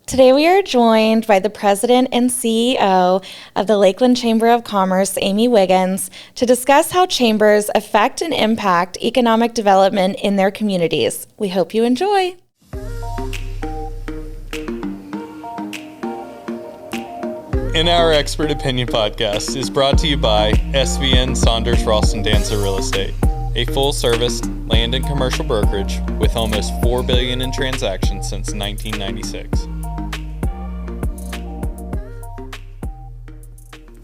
Today we are joined by the president and CEO of the Lakeland Chamber of Commerce, Amy Wiggins, to discuss how chambers affect and impact economic development in their communities. We hope you enjoy. In Our Expert Opinion podcast is brought to you by SVN Saunders Ralston Dancer Real Estate, a full-service land and commercial brokerage with almost $4 billion in transactions since 1996.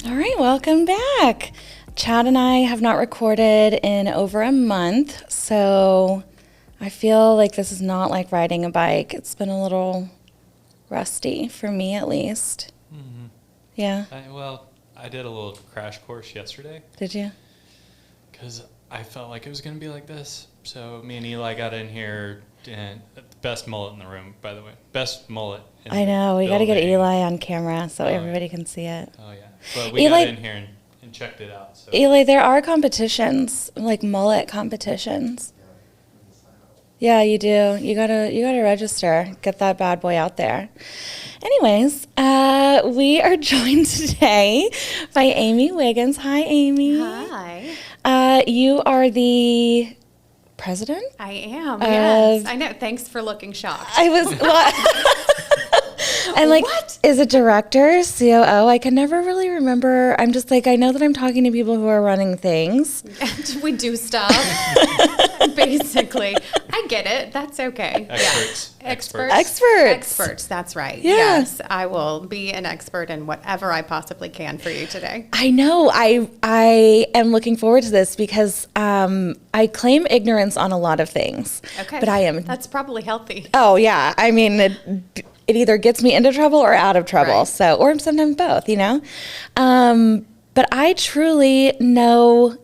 All right, welcome back. Chad and I have not recorded in over a month, so I feel like this is not like riding a bike. It's been a little rusty, for me at least. Mm-hmm. Yeah. I did a little crash course yesterday. Did you? Because I felt like it was going to be like this. So me and Eli got in here, and the best mullet in the room, by the way. Best mullet in I know, we got to get building. Eli on camera so everybody can see it. Oh, yeah. But we Eli, got in here and checked it out. So. Eli, there are competitions, like mullet competitions. Yeah, you do. You gotta register. Get that bad boy out there. Anyways, we are joined today by Amy Wiggins. Hi, Amy. Hi. You are the president? I am, yes. I know. Thanks for looking shocked. I was, and like, What? is it director, COO? I can never really remember. I'm just like, I know that I'm talking to people who are running things. We do stuff. Basically. I get it. That's okay. Experts. Yeah. Experts. That's right. Yeah. Yes. I will be an expert in whatever I possibly can for you today. I know. I am looking forward to this because I claim ignorance on a lot of things. Okay. But I am. That's probably healthy. Oh, yeah. I mean, it either gets me into trouble or out of trouble. Right. So, or sometimes both, you know? But I truly know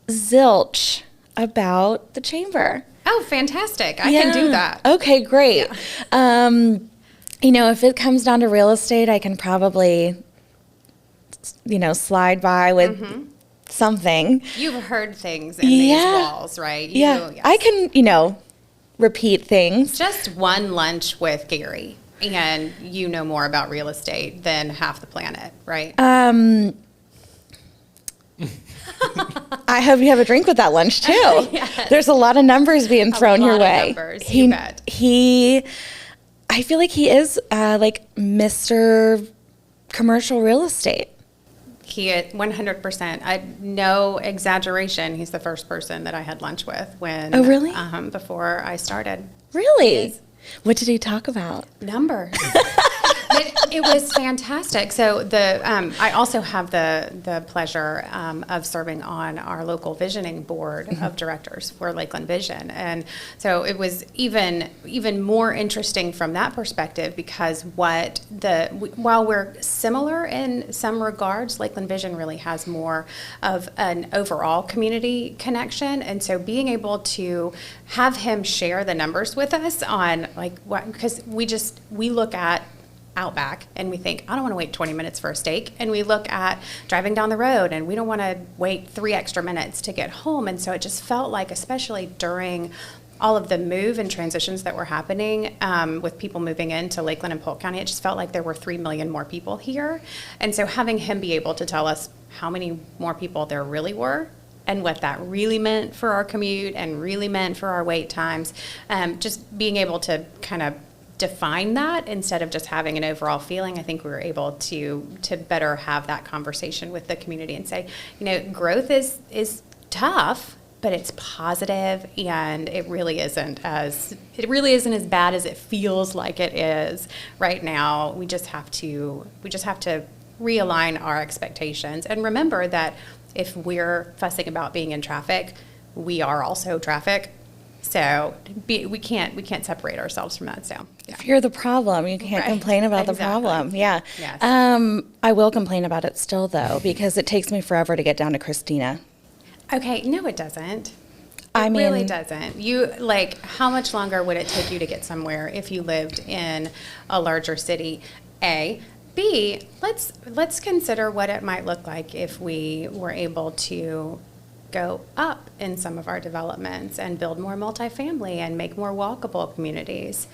zilch about the chamber. Oh, fantastic. I can do that. Okay, great. You know, if it comes down to real estate, I can probably, slide by with something. You've heard things in these walls, right? Yes. Yes. I can, repeat things. Just one lunch with Gary, and you know more about real estate than half the planet, right? I hope you have a drink with that lunch too. Yes. There's a lot of numbers being thrown your way. You bet. I feel like he is like Mr. Commercial Real Estate. He 100%. No exaggeration. He's the first person that I had lunch with when. Oh, really? Before I started. Really? What did he talk about? Numbers. It was fantastic. So I also have the pleasure of serving on our local visioning board of directors for Lakeland Vision, and so it was even more interesting from that perspective because while we're similar in some regards, Lakeland Vision really has more of an overall community connection, and so being able to have him share the numbers with us on like what, because we look at Outback and we think, I don't want to wait 20 minutes for a steak, and we look at driving down the road and we don't want to wait 3 extra minutes to get home. And so it just felt like, especially during all of the move and transitions that were happening with people moving into Lakeland and Polk County, it just felt like there were 3 million more people here. And so having him be able to tell us how many more people there really were and what that really meant for our commute and really meant for our wait times, just being able to kind of define that instead of just having an overall feeling, I think we were able to better have that conversation with the community and say, growth is tough, but it's positive, and it really isn't as bad as it feels like it is right now. We just have to realign our expectations and remember that if we're fussing about being in traffic, we are also traffic. So we can't separate ourselves from that. So if you're the problem, you can't complain about the problem. Yeah. Yes. I will complain about it still though, because it takes me forever to get down to Christina. Okay. No, it doesn't. I mean, it really doesn't. How much longer would it take you to get somewhere if you lived in a larger city? A. B, let's consider what it might look like if we were able to go up in some of our developments and build more multifamily and make more walkable communities.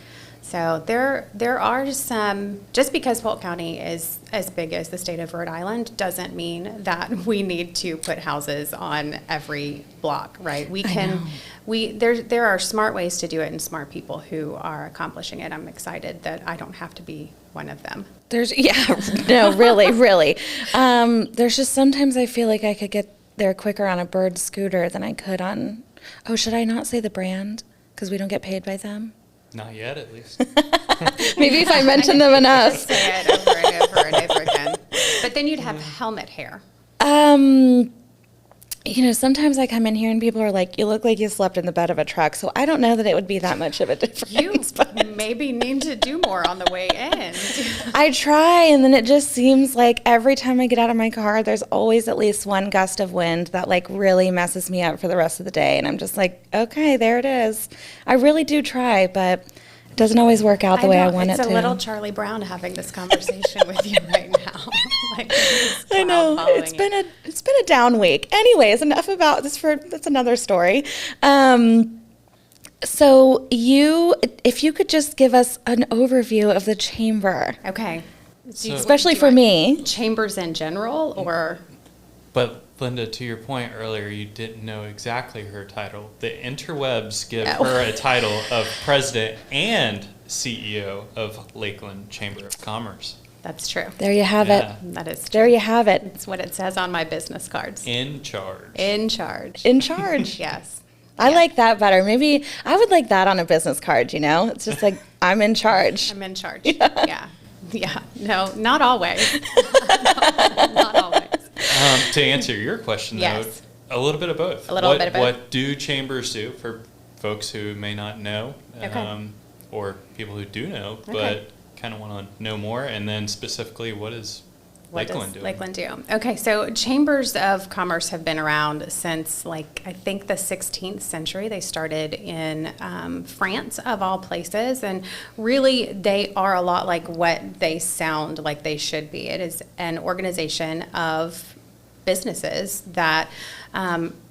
So there are some, just because Polk County is as big as the state of Rhode Island doesn't mean that we need to put houses on every block, right? There are smart ways to do it and smart people who are accomplishing it. I'm excited that I don't have to be one of them. Really. There's just sometimes I feel like I could get there quicker on a Bird scooter than I could on, should I not say the brand? Because we don't get paid by them? Not yet, at least. Maybe if I mention them enough. Just say it over and over and over again. But then you'd have helmet hair. Sometimes I come in here and people are like, you look like you slept in the bed of a truck. So I don't know that it would be that much of a difference. You maybe need to do more on the way in. I try, and then it just seems like every time I get out of my car, there's always at least one gust of wind that like really messes me up for the rest of the day. And I'm just like, okay, there it is. I really do try, but it doesn't always work out the way I want it to. It's a little Charlie Brown having this conversation with you right now. I know it's been a down week. Anyways, enough about this. That's another story. So if you could just give us an overview of the chamber. Okay. Especially for me. Chambers in general, or? But Linda, to your point earlier, you didn't know exactly her title. The interwebs give her a title of president and CEO of Lakeland Chamber of Commerce. That's true. There you have it. That is true. There you have it. It's what it says on my business cards. In charge. In charge. In charge. Yes. I like that better. Maybe I would like that on a business card, It's just like, I'm in charge. I'm in charge. Yeah. No, not always. Not always. To answer your question, yes. though, a little bit of both. A little bit of both. What do chambers do for folks who may not know, or people who do know, but kind of want to know more? And then specifically, what does Lakeland do? Lakeland do? Okay, so chambers of commerce have been around since, I think the 16th century. They started in France, of all places, and really they are a lot like what they sound like they should be. It is an organization of businesses that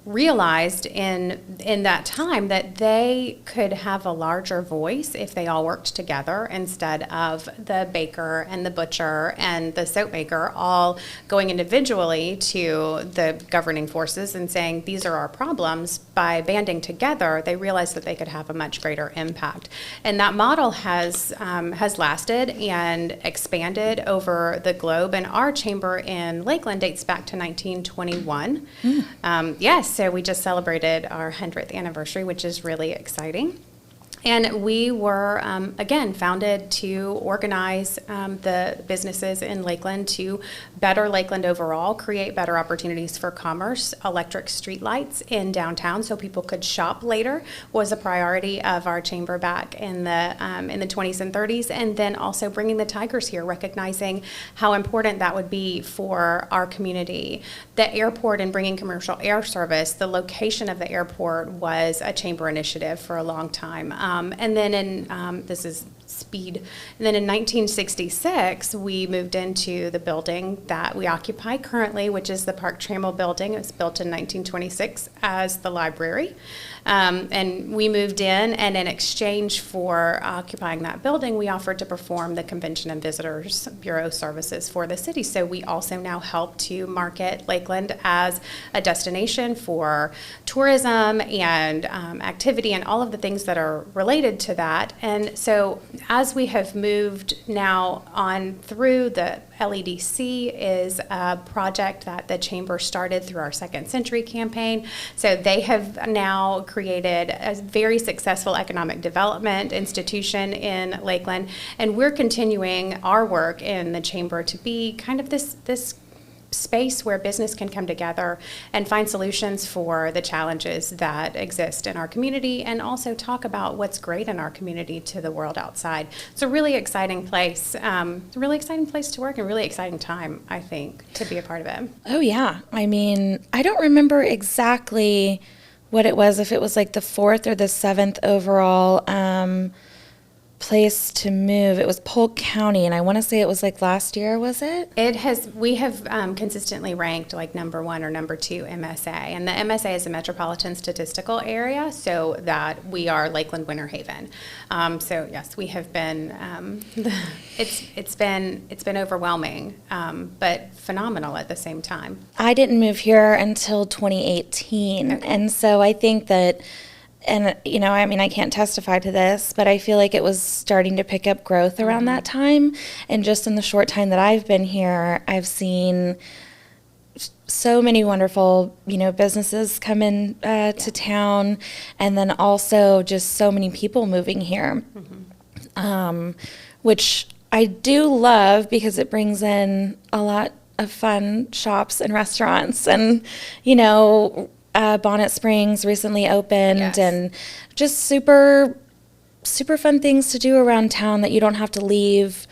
realized in that time that they could have a larger voice if they all worked together instead of the baker and the butcher and the soap maker all going individually to the governing forces and saying, these are our problems. By banding together, they realized that they could have a much greater impact. And that model has lasted and expanded over the globe. And our chamber in Lakeland dates back to 1921. Yes. So we just celebrated our 100th anniversary, which is really exciting. And we were, again, founded to organize the businesses in Lakeland to better Lakeland overall, create better opportunities for commerce. Electric streetlights in downtown so people could shop later was a priority of our chamber back in the 20s and 30s. And then also bringing the Tigers here, recognizing how important that would be for our community. The airport and bringing commercial air service, the location of the airport was a chamber initiative for a long time. And then this is speed. And then in 1966, we moved into the building that we occupy currently, which is the Park Trammell building. It was built in 1926 as the library. And we moved in, and in exchange for occupying that building, we offered to perform the Convention and Visitors Bureau services for the city. So we also now help to market Lakeland as a destination for tourism and activity and all of the things that are related to that. And so as we have moved now on through, the LEDC is a project that the Chamber started through our Second Century campaign. So they have now created a very successful economic development institution in Lakeland, and we're continuing our work in the Chamber to be kind of this space where business can come together and find solutions for the challenges that exist in our community, and also talk about what's great in our community to the world outside. It's a really exciting place. It's a really exciting place to work, and a really exciting time, I think, to be a part of it. Oh, yeah. I mean, I don't remember exactly what it was, if it was like the 4th or the 7th overall place to move. It was Polk County, and I want to say it was like last year, was it? We have consistently ranked like number 1 or number 2 MSA, and the MSA is a metropolitan statistical area, so that we are Lakeland Winter Haven. So yes, we have been. It's been overwhelming, but phenomenal at the same time. I didn't move here until 2018, Okay. and so I think that. And, I mean, I can't testify to this, but I feel like it was starting to pick up growth around that time. And just in the short time that I've been here, I've seen so many wonderful, businesses come in to town. And then also just so many people moving here, which I do love because it brings in a lot of fun shops and restaurants and, Bonnet Springs recently opened, Yes. and just super, super fun things to do around town that you don't have to leave.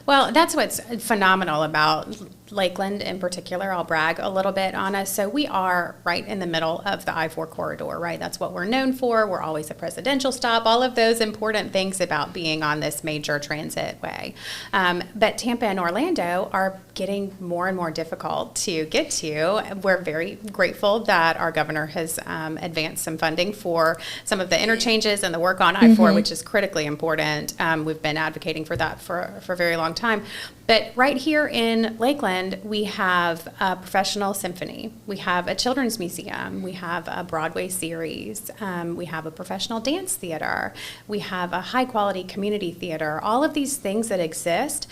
Well, that's what's phenomenal about Lakeland in particular. I'll brag a little bit on us. So we are right in the middle of the I-4 corridor, right? That's what we're known for. We're always a presidential stop, all of those important things about being on this major transit way. But Tampa and Orlando are getting more and more difficult to get to. We're very grateful that our governor has advanced some funding for some of the interchanges and the work on I-4, which is critically important. We've been advocating for that for a very long time. But right here in Lakeland, we have a professional symphony. We have a children's museum. We have a Broadway series. We have a professional dance theater. We have a high-quality community theater. All of these things that exist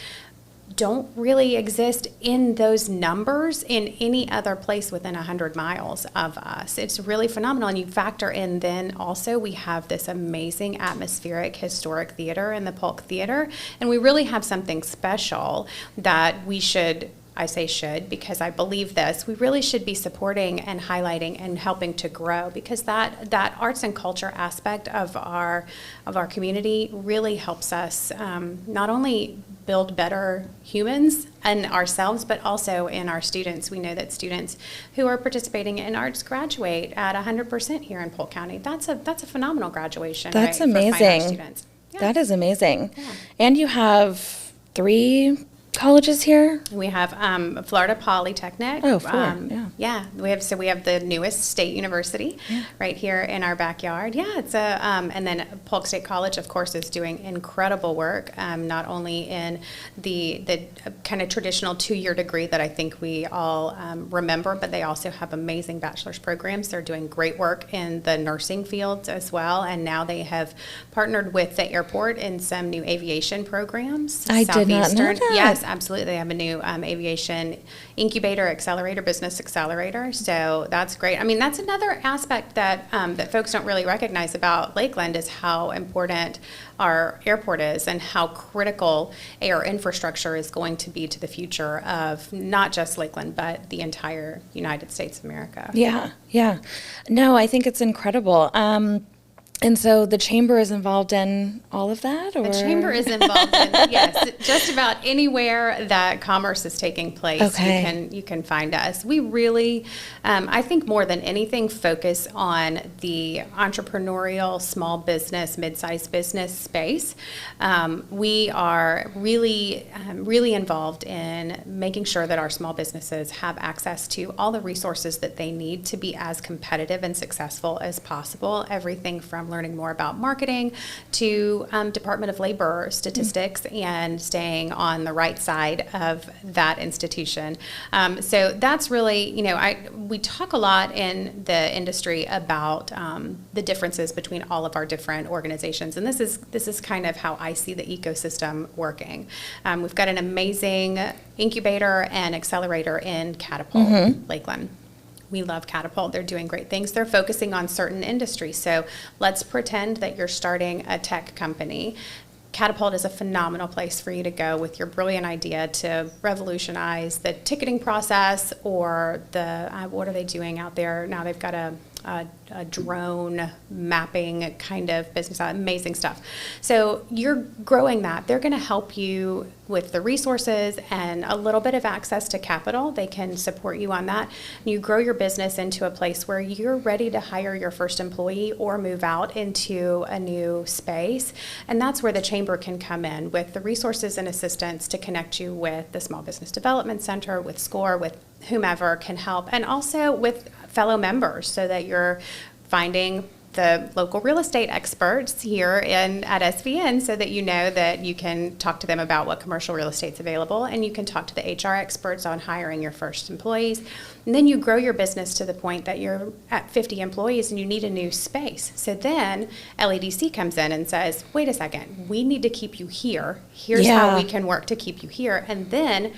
don't really exist in those numbers in any other place within 100 miles of us. It's really phenomenal. And you factor in then also we have this amazing atmospheric historic theater in the Polk Theater. And we really have something special that we should, I say should because I believe this, we really should be supporting and highlighting and helping to grow, because that arts and culture aspect of our community really helps us not only build better humans and ourselves, but also in our students. We know that students who are participating in arts graduate at 100% here in Polk County. That's a phenomenal graduation. That's rate for fine arts amazing. students. Yeah. That is amazing. Yeah. And you have 3 colleges here? We have Florida Polytechnic. Oh, 4, yeah. Yeah, we have the newest state university right here in our backyard. Yeah, it's and then Polk State College, of course, is doing incredible work, not only in the kind of traditional 2-year degree that I think we all remember, but they also have amazing bachelor's programs. They're doing great work in the nursing fields as well, and now they have partnered with the airport in some new aviation programs. I did not know that. Yes, absolutely. They have a new aviation incubator, accelerator, business accelerator. So that's great. I mean, that's another aspect that that folks don't really recognize about Lakeland is how important our airport is and how critical air infrastructure is going to be to the future of not just Lakeland, but the entire United States of America. Yeah, yeah. No, I think it's incredible. And so the chamber is involved in all of that? Or? The chamber is involved in, yes, just about anywhere that commerce is taking place, Okay. you can find us. We really, I think more than anything, focus on the entrepreneurial, small business, mid-sized business space. We are really, really involved in making sure that our small businesses have access to all the resources that they need to be as competitive and successful as possible. Everything from learning more about marketing to Department of Labor statistics and staying on the right side of that institution. So that's really, we talk a lot in the industry about the differences between all of our different organizations, and this is kind of how I see the ecosystem working. We've got an amazing incubator and accelerator in Catapult, Lakeland. We love Catapult. They're doing great things. They're focusing on certain industries. So let's pretend that you're starting a tech company. Catapult is a phenomenal place for you to go with your brilliant idea to revolutionize the ticketing process or the, what are they doing out there? Now they've got a a drone mapping kind of business, amazing stuff. So you're growing that. They're going to help you with the resources and a little bit of access to capital. They can support you on that. You grow your business into a place where you're ready to hire your first employee or move out into a new space. And that's where the chamber can come in with the resources and assistance to connect you with the Small Business Development Center, with SCORE, with whomever can help, and also with fellow members so that you're finding the local real estate experts here at SVN so that you know that you can talk to them about what commercial real estate's available, and you can talk to the HR experts on hiring your first employees. And then you grow your business to the point that you're at 50 employees and you need a new space. So then LEDC comes in and says, wait a second, we need to keep you here. Here's how we can work to keep you here. And then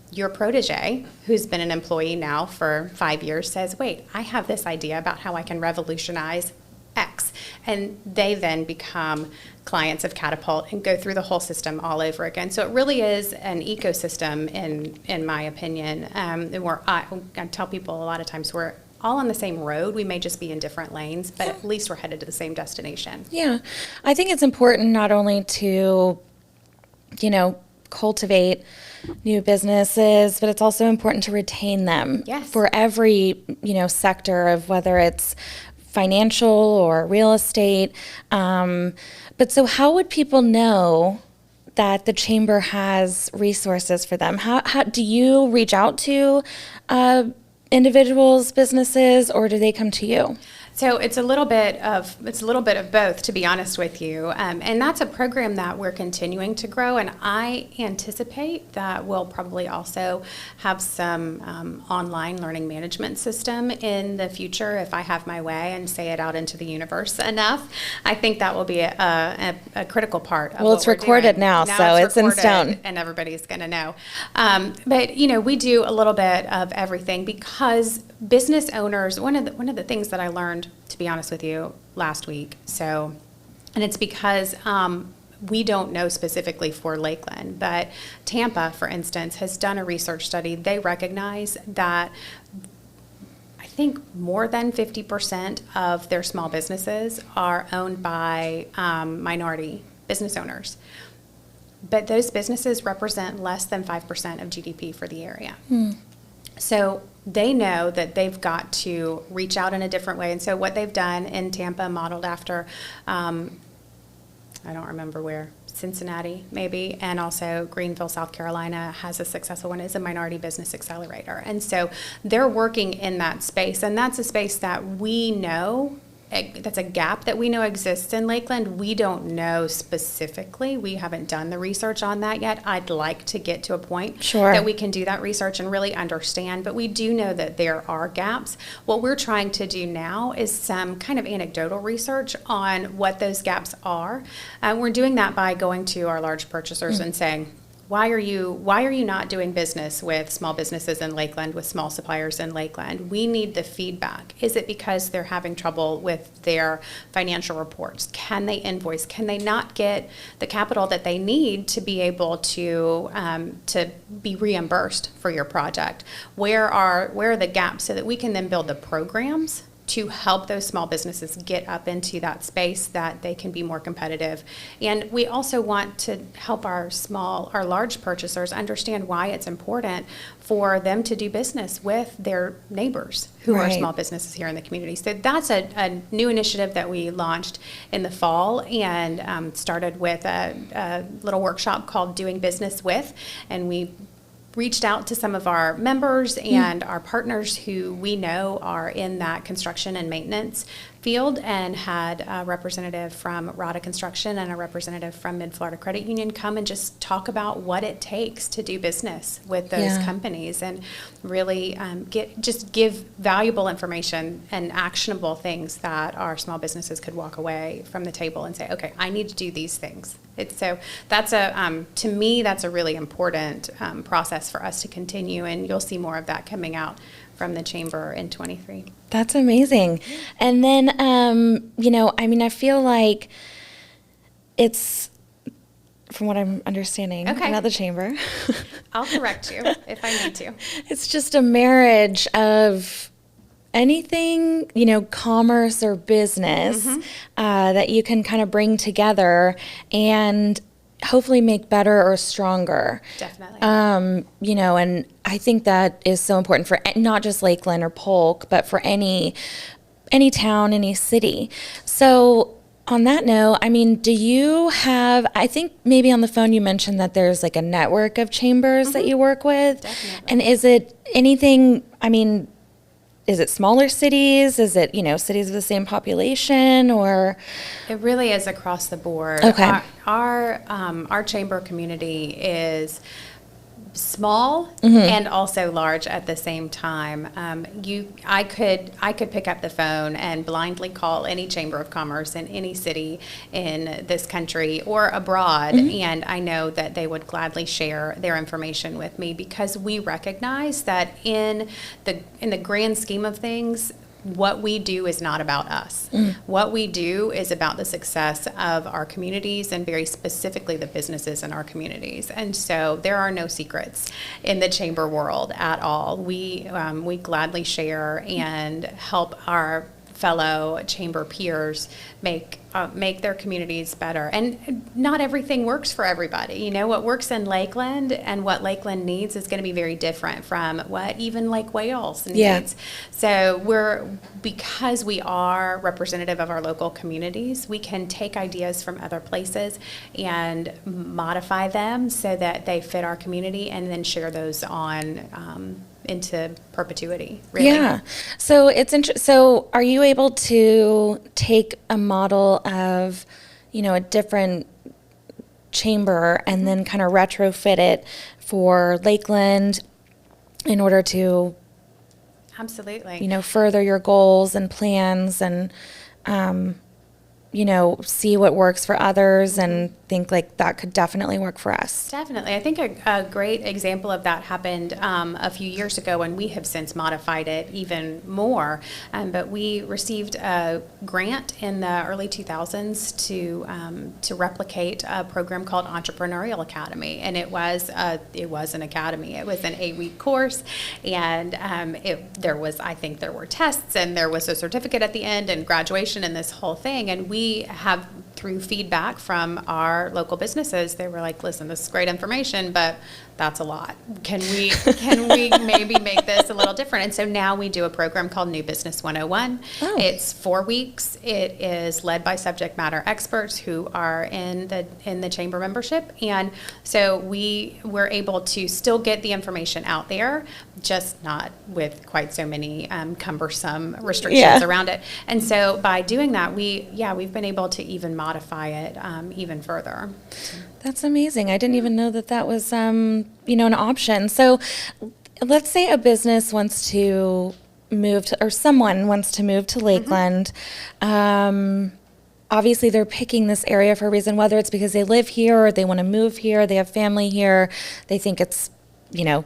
your protege, who's been an employee now for 5 years, says, wait, I have this idea about how I can revolutionize X. And they then become clients of Catapult and go through the whole system all over again. So it really is an ecosystem, in my opinion. And I tell people a lot of times we're all on the same road. We may just be in different lanes, but at least we're headed to the same destination. Yeah. I think it's important not only to, cultivate new businesses, but it's also important to retain them for every, sector of whether it's financial or real estate. But so how would people know that the chamber has resources for them? How do you reach out to individuals, businesses, or do they come to you? So it's a little bit of both, to be honest with you, and that's a program that we're continuing to grow. And I anticipate that we'll probably also have some online learning management system in the future if I have my way and say it out into the universe enough. I think that will be a critical part of well, it's recorded now, so it's in stone, and everybody's going to know. But we do a little bit of everything because business owners. One of the things that I learned, to be honest with you, last week. And it's because we don't know specifically for Lakeland, but Tampa, for instance, has done a research study. They recognize that I think more than 50% of their small businesses are owned by minority business owners. But those businesses represent less than 5% of GDP for the area. So they know that they've got to reach out in a different way. And so what they've done in Tampa, modeled after, I don't remember where, Cincinnati maybe, and also Greenville, South Carolina has a successful one, is a minority business accelerator. And so they're working in that space, and that's a space that we know, that's a gap that we know exists in Lakeland. We don't know specifically. We haven't done the research on that yet. I'd like to get to a point that we can do that research and really understand, but we do know that there are gaps. What we're trying to do now is some kind of anecdotal research on what those gaps are. We're doing that by going to our large purchasers and saying, why are you not doing business with small businesses in Lakeland, with small suppliers in Lakeland? We need the feedback. Is it because they're having trouble with their financial reports? Can they invoice? Can they not get the capital that they need to be able to be reimbursed for your project? Where are the gaps so that we can then build the programs to help those small businesses get up into that space that they can be more competitive. And we also want to help our large purchasers understand why it's important for them to do business with their neighbors who are small businesses here in the community. So that's a new initiative that we launched in the fall and started with a little workshop called Doing Business With, and we reached out to some of our members and our partners who we know are in that construction and maintenance field, and had a representative from RADA Construction and a representative from Mid-Florida Credit Union come and just talk about what it takes to do business with those companies, and really give valuable information and actionable things that our small businesses could walk away from the table and say, okay, I need to do these things. That's to me, that's a really important process for us to continue, and you'll see more of that coming out from the chamber in 23. That's amazing. And then, I feel like it's, from what I'm understanding, not the chamber. I'll correct you if I need to. It's just a marriage of anything, commerce or business that you can kind of bring together and hopefully make better or stronger. Definitely. And I think that is so important for not just Lakeland or Polk, but for any town, any city. So on that note, do you have, I think maybe on the phone you mentioned that there's like a network of chambers that you work with. Definitely. And is it anything, is it smaller cities? Is it, cities of the same population, or? It really is across the board. Okay. Our chamber community is small and also large at the same time. I could pick up the phone and blindly call any chamber of commerce in any city in this country or abroad, and I know that they would gladly share their information with me, because we recognize that in the grand scheme of things, what we do is not about us. What we do is about the success of our communities, and very specifically the businesses in our communities. And so there are no secrets in the chamber world at all. We gladly share and help our fellow chamber peers make their communities better. And not everything works for everybody. What works in Lakeland and what Lakeland needs is going to be very different from what even Lake Wales needs. Yeah. So because we are representative of our local communities, we can take ideas from other places and modify them so that they fit our community, and then share those on into perpetuity, really. Yeah. So it's interesting. So are you able to take a model of, a different chamber and then kind of retrofit it for Lakeland in order to, Absolutely. further your goals and plans and, see what works for others and think like that could definitely work for us? Definitely. I think a great example of that happened a few years ago, and we have since modified it even more. But we received a grant in the early 2000s to replicate a program called Entrepreneurial Academy, and it was an academy. It was an 8-week course, and there were tests, and there was a certificate at the end, and graduation, and this whole thing. And we have, through feedback from our local businesses, they were like, listen, this is great information, but that's a lot. Can we maybe make this a little different? And so now we do a program called New Business 101. Oh. It's 4 weeks. It is led by subject matter experts who are in the chamber membership. And so we're able to still get the information out there, just not with quite so many cumbersome restrictions around it. And so by doing that, we've been able to even modify it even further. That's amazing. I didn't even know that was, an option. So let's say a business wants to move to, or someone wants to move to Lakeland. Obviously, they're picking this area for a reason, whether it's because they live here or they want to move here, they have family here, they think it's,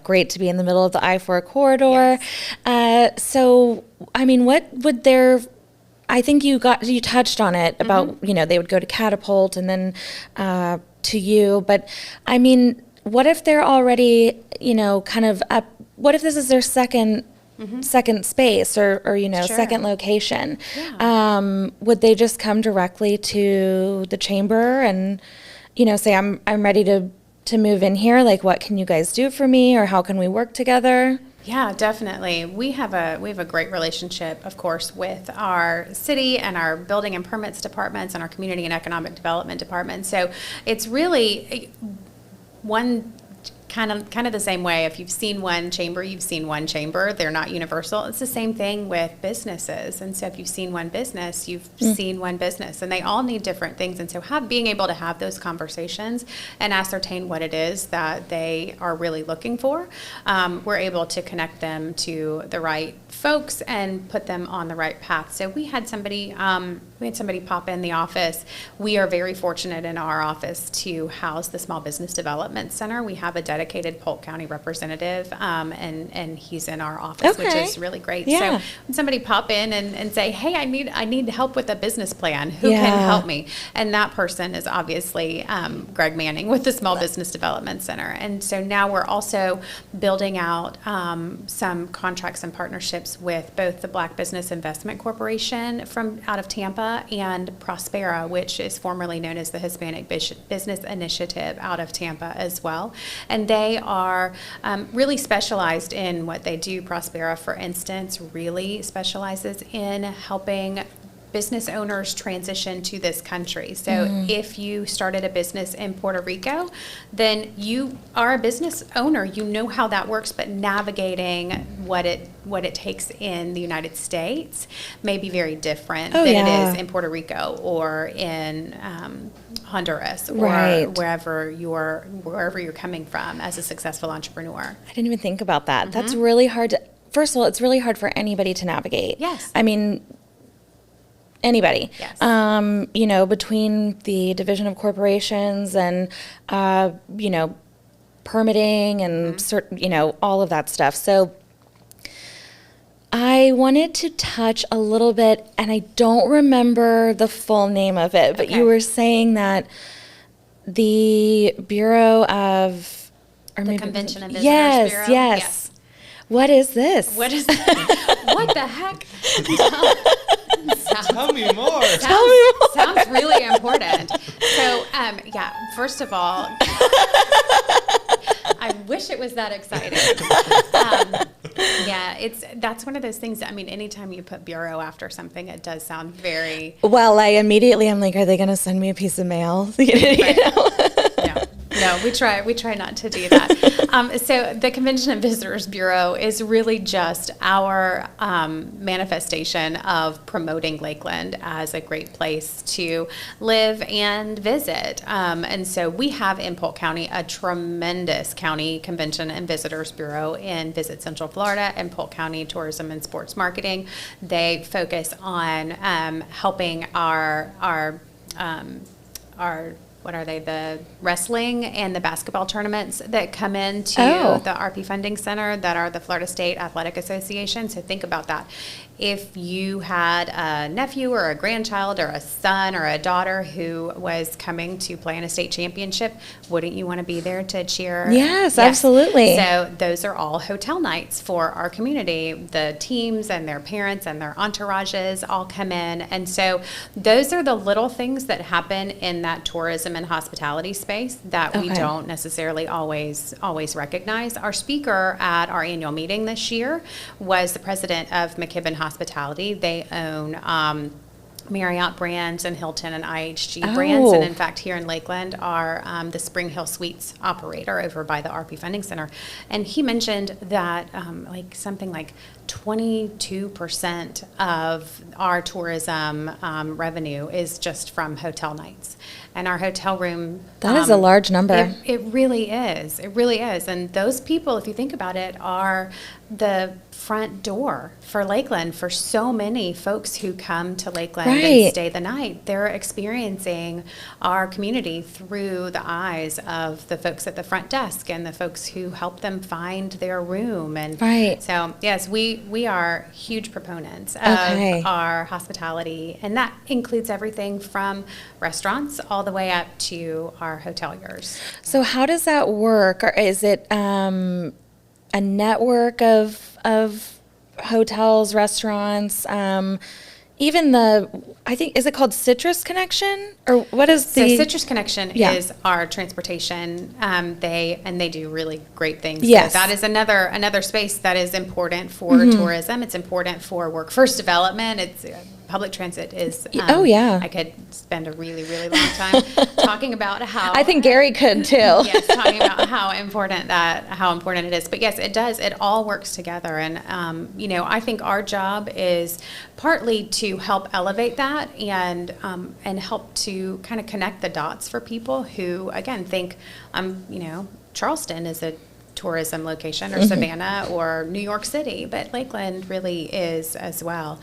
great to be in the middle of the I-4 corridor. Yes. So, what would I think you touched on it about, they would go to Catapult and then to you. But what if they're already, kind of up? What if this is their second space or Sure. second location? Yeah. Would they just come directly to the chamber and, say, I'm ready to move in here? Like, what can you guys do for me, or how can we work together? Yeah, definitely. We have a great relationship, of course, with our city and our building and permits departments and our community and economic development department. So it's really one kind of the same way. If you've seen one chamber, you've seen one chamber. They're not universal. It's the same thing with businesses. And so if you've seen one business, you've seen one business, and they all need different things. And so being able to have those conversations and ascertain what it is that they are really looking for, we're able to connect them to the right folks and put them on the right path. So we had somebody somebody pop in the office. We are very fortunate in our office to house the Small Business Development Center. We have a dedicated Polk County representative, and he's in our office, which Okay. is really great. Yeah. So when somebody pop in and say, hey, I need help with a business plan, who Yeah. can help me? And that person is obviously Greg Manning with the Small Business Development Center. And so now we're also building out some contracts and partnerships with both the Black Business Investment Corporation from out of Tampa and Prospera, which is formerly known as the Hispanic Business Initiative out of Tampa as well. And they are really specialized in what they do. Prospera, for instance, really specializes in helping business owners transition to this country. So if you started a business in Puerto Rico, then you are a business owner. You know how that works, but navigating what it takes in the United States may be very different than it is in Puerto Rico or in Honduras or Right. wherever you're coming from as a successful entrepreneur. I didn't even think about that. That's really hard to, first of all, it's really hard for anybody to navigate. Yes. I mean, anybody. Yes. Between the Division of Corporations and, permitting and, all of that stuff. So I wanted to touch a little bit, and I don't remember the full name of it, but Okay. you were saying that the Bureau of, or The maybe Convention and Visitors yes, Bureau? yes. Yes. What is this? What is what the heck? Tell me more. Sounds really important. So, first of all, I wish it was that exciting. That's one of those things. I mean, anytime you put bureau after something, it does sound very. Well, I'm like, are they going to send me a piece of mail? No, we try not to do that. So the Convention and Visitors Bureau is really just our manifestation of promoting Lakeland as a great place to live and visit. And so we have in Polk County a tremendous county convention and visitors bureau in Visit Central Florida and Polk County Tourism and Sports Marketing. They focus on helping our what are they, the wrestling and the basketball tournaments that come into the RP Funding Center that are the Florida State Athletic Association. So think about that. If you had a nephew or a grandchild or a son or a daughter who was coming to play in a state championship, wouldn't you want to be there to cheer? Yes, absolutely. So those are all hotel nights for our community. The teams and their parents and their entourages all come in. And so those are the little things that happen in that tourism and hospitality space that we don't necessarily always recognize. Our speaker at our annual meeting this year was the president of McKibben Hospitality. They own Marriott brands and Hilton and IHG brands. And in fact, here in Lakeland are the Spring Hill Suites operator over by the RP Funding Center. And he mentioned that something like 22% of our tourism revenue is just from hotel nights. And our hotel room... That is a large number. It really is. It really is. And those people, if you think about it, are the front door for Lakeland for so many folks who come to Lakeland and stay the night. They're experiencing our community through the eyes of the folks at the front desk and the folks who help them find their room. And so, yes, we are huge proponents of our hospitality, and that includes everything from restaurants all the way up to our hoteliers. So how does that work? Or is it a network of hotels, restaurants, even is it called Citrus Connection? Or what is So Citrus Connection is our transportation. They do really great things. Yes. So that is another space that is important for tourism. It's important for workforce development. It's public transit is. I could spend a really, really long time talking about how. I think Gary could too. Yes, talking about how important it is. But yes, it does. It all works together, and I think our job is partly to help elevate that and help to kind of connect the dots for people who again think Charleston is a tourism location, or Savannah or New York City, but Lakeland really is as well.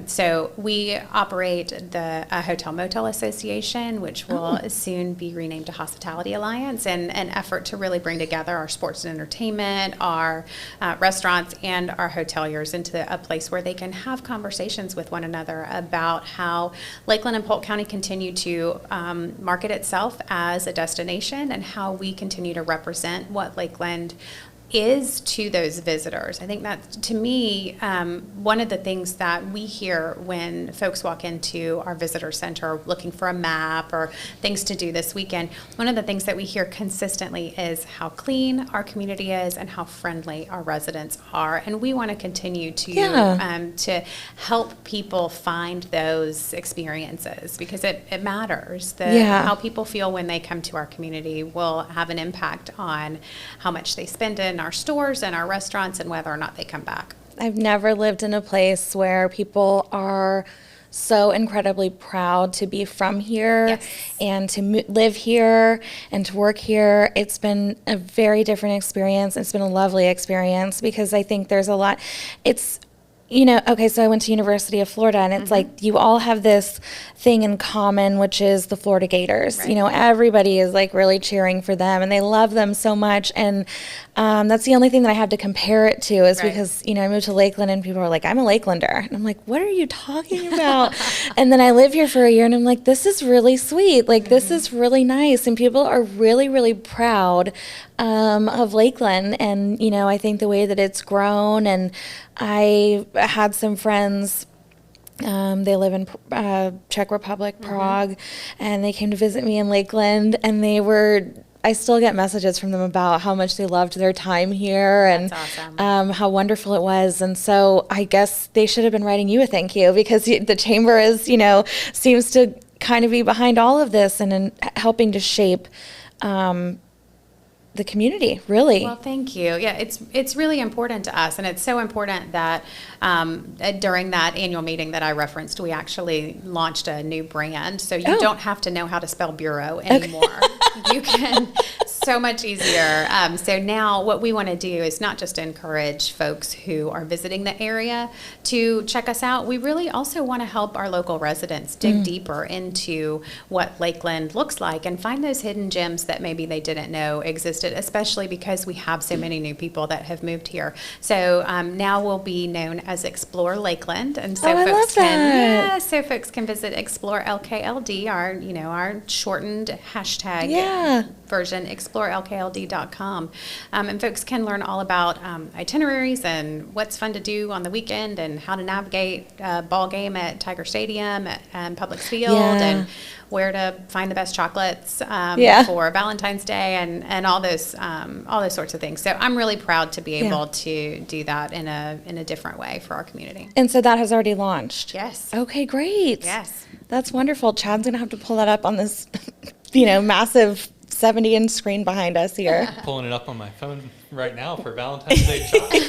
So we operate the Hotel Motel Association, which will soon be renamed to Hospitality Alliance, and an effort to really bring together our sports and entertainment, our restaurants, and our hoteliers into a place where they can have conversations with one another about how Lakeland and Polk County continue to market itself as a destination, and how we continue to represent what Lakeland is to those visitors. I think that, to me, one of the things that we hear when folks walk into our visitor center looking for a map or things to do this weekend, one of the things that we hear consistently is how clean our community is and how friendly our residents are. And we want to continue to help people find those experiences, because it matters. How people feel when they come to our community will have an impact on how much they spend in our stores and our restaurants and whether or not they come back. I've never lived in a place where people are so incredibly proud to be from here and to live here and to work here. It's been a very different experience. It's been a lovely experience, because I think there's a lot. It's, okay, so I went to University of Florida, and it's like you all have this thing in common, which is the Florida Gators. Right. Everybody is like really cheering for them, and they love them so much. And that's the only thing that I have to compare it to, is because, I moved to Lakeland, and people are like, I'm a Lakelander. And I'm like, what are you talking about? And then I live here for a year, and I'm like, this is really sweet. Like, this is really nice. And people are really, really proud of Lakeland. And, I think the way that it's grown, and I had some friends, they live in Czech Republic, Prague, and they came to visit me in Lakeland, and I still get messages from them about how much they loved their time here. That's and awesome. how wonderful it was. And so I guess they should have been writing you a thank you, because the chamber is, seems to kind of be behind all of this and in helping to shape the community, really. Well, thank you. Yeah, it's really important to us, and it's so important that during that annual meeting that I referenced, we actually launched a new brand. So you don't have to know how to spell bureau anymore. You can, so much easier. So now what we want to do is not just encourage folks who are visiting the area to check us out. We really also want to help our local residents dig deeper into what Lakeland looks like and find those hidden gems that maybe they didn't know existed, especially because we have so many new people that have moved here. So now we'll be known as Explore Lakeland, and so so folks can visit Explore LKLD, our shortened hashtag version, explorelkld.com. And folks can learn all about itineraries and what's fun to do on the weekend, and how to navigate a ball game at Tiger Stadium and Publix Field, and where to find the best chocolates for Valentine's Day, and all those sorts of things. So I'm really proud to be able to do that in a different way for our community. And so that has already launched? Yes. Okay, great. Yes. That's wonderful. Chad's going to have to pull that up on this, massive 70-inch screen behind us here. Pulling it up on my phone right now for Valentine's Day chocolate.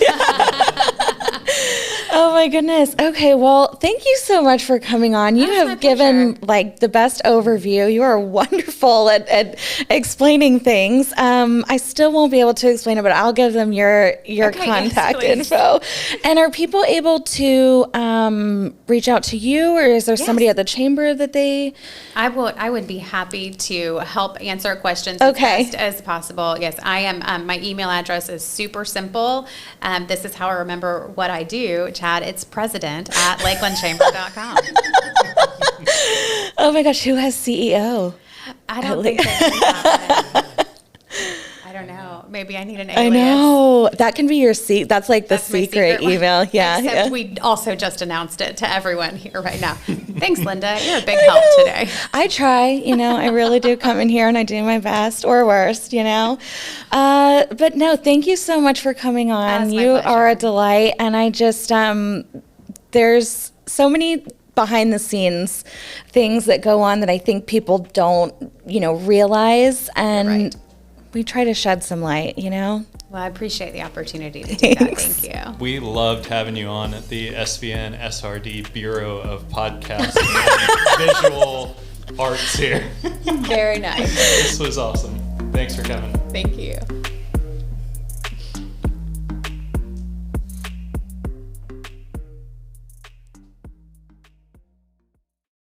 Oh my goodness. Okay, well, thank you so much for coming on. You have given the best overview. You are wonderful at explaining things. I still won't be able to explain it, but I'll give them your contact info. And are people able to reach out to you, or is there somebody at the chamber that they? I would be happy to help answer questions as best as possible. Yes, I am. My email address is super simple. This is how I remember what I do, Chad. It's president@lakelandchamber.com. Oh my gosh, who has CEO? I don't think they have it. I don't know. Maybe I need an alias. I know. That can be your that's like the secret email. Yeah. Except we also just announced it to everyone here right now. Thanks, Linda. You're a big help today. I try, I really do come in here and I do my best or worst, But no, thank you so much for coming on. You are a delight. And I just, there's so many behind the scenes things that go on that I think people don't, realize. And we try to shed some light, Well, I appreciate the opportunity to do that. Thank you. We loved having you on at the SVN SRD Bureau of Podcast and Visual Arts here. Very nice. This was awesome. Thanks for coming. Thank you.